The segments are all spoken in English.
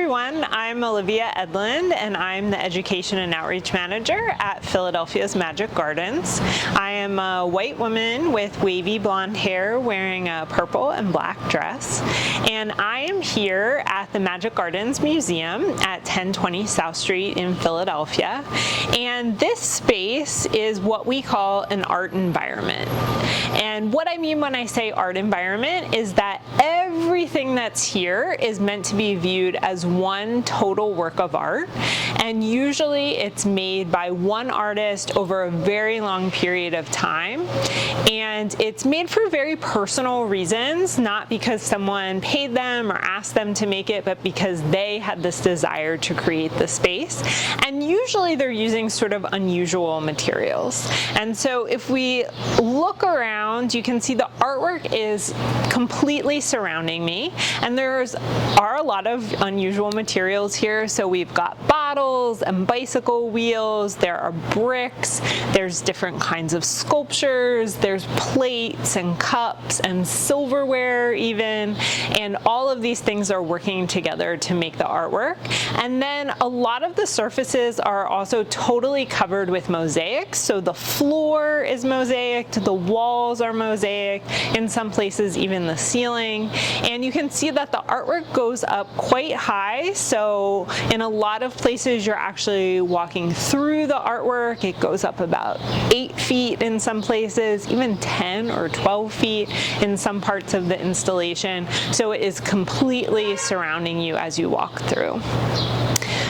everyone, I'm Olivia Edlund and I'm the Education and Outreach Manager at Philadelphia's Magic Gardens. I am a white woman with wavy blonde hair wearing a purple and black dress, and I am here at the Magic Gardens Museum at 1020 South Street in Philadelphia. And this space is what we call an art environment. And what I mean when I say art environment is that everything that's here is meant to be viewed as one total work of art, and usually it's made by one artist over a very long period of time, and it's made for very personal reasons, not because someone paid them or asked them to make it, but because they had this desire to create the space. And usually they're using sort of unusual materials. And so if we look around, you can see the artwork is completely surrounding me, and there are a lot of unusual materials here. So we've got bottles and bicycle wheels, there are bricks, there's different kinds of sculptures, there's plates and cups and silverware even, and all of these things are working together to make the artwork. And then a lot of the surfaces are also totally covered with mosaics. So the floor is mosaicked, the walls are mosaic, in some places even the ceiling. And you can see that the artwork goes up quite high. So in a lot of places you're actually walking through the artwork. It goes up about 8 feet in some places, even 10 or 12 feet in some parts of the installation. So it is completely surrounding you as you walk through.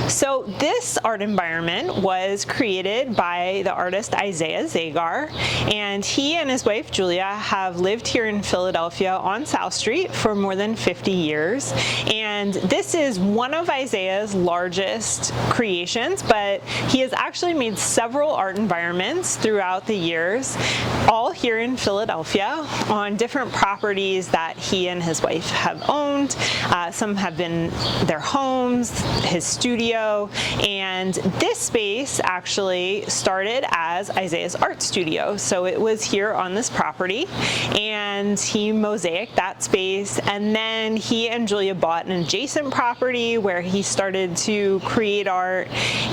So this art environment was created by the artist Isaiah Zagar, and he and his wife Julia have lived here in Philadelphia on South Street for more than 50 years. And this is one of Isaiah's largest creations, but he has actually made several art environments throughout the years, all here in Philadelphia on different properties that he and his wife have owned. Some have been their homes, his studio, and this space actually started as Isaiah's art studio. So it was here on this property, and he mosaicked that space, and then he and Julia bought an adjacent property where he started to create art,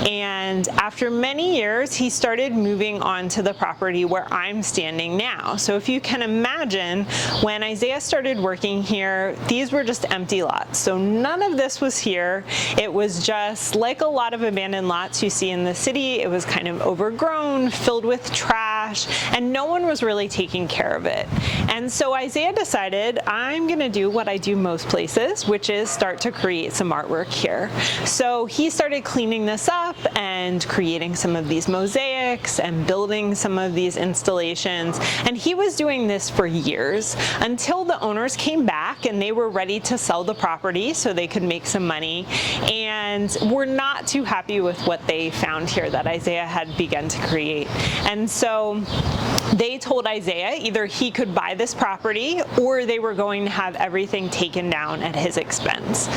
and after many years he started moving on to the property where I'm standing now. So if you can imagine, when Isaiah started working here, these were just empty lots. So none of this was here. It was just like a lot of abandoned lots you see in the city. It was kind of overgrown, filled with trash, and no one was really taking care of it. And so Isaiah decided, I'm gonna do what I do most places, which is start to create some artwork here. So he started cleaning this up and creating some of these mosaics and building some of these installations. And he was doing this for years until the owners came back and they were ready to sell the property so they could make some money, and were not too happy with what they found here that Isaiah had begun to create. And so they told Isaiah either he could buy this property or they were going to have everything taken down at his expense.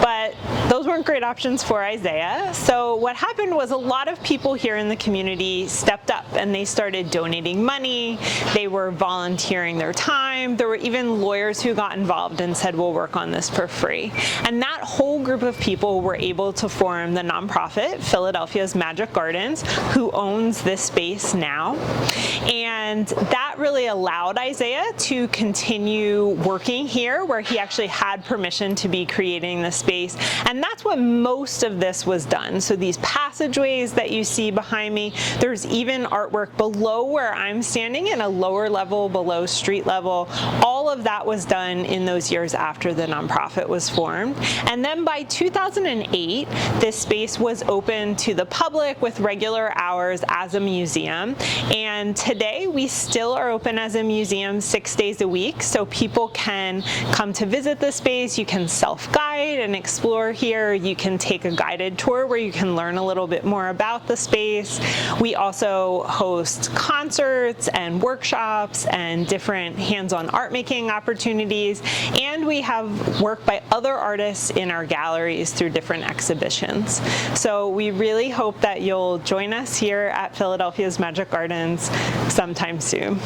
But those weren't great options for Isaiah. So what happened was a lot of people here in the community stepped up and they started donating money. They were volunteering their time. There were even lawyers who got involved and said, we'll work on this for free. And that whole group of people were able to form the nonprofit Philadelphia's Magic Gardens, who owns this space now. And that really allowed Isaiah to continue working here, where he actually had permission to be creating the space. And that's what most of this was done. So these passageways that you see behind me, there's even artwork below where I'm standing in a lower level below street level. All of that was done in those years after the nonprofit was formed. And then by 2008, this space was open to the public with regular hours as a museum. And today we still are open as a museum 6 days a week. So people can come to visit the space. You can self-guide and explore here. You can take a guided tour where you can learn a little bit more about the space. We also host concerts and workshops and different hands-on art making opportunities. And we have work by other artists in our galleries through different exhibitions. So we really hope that you'll join us here at Philadelphia's Magic Gardens sometime soon.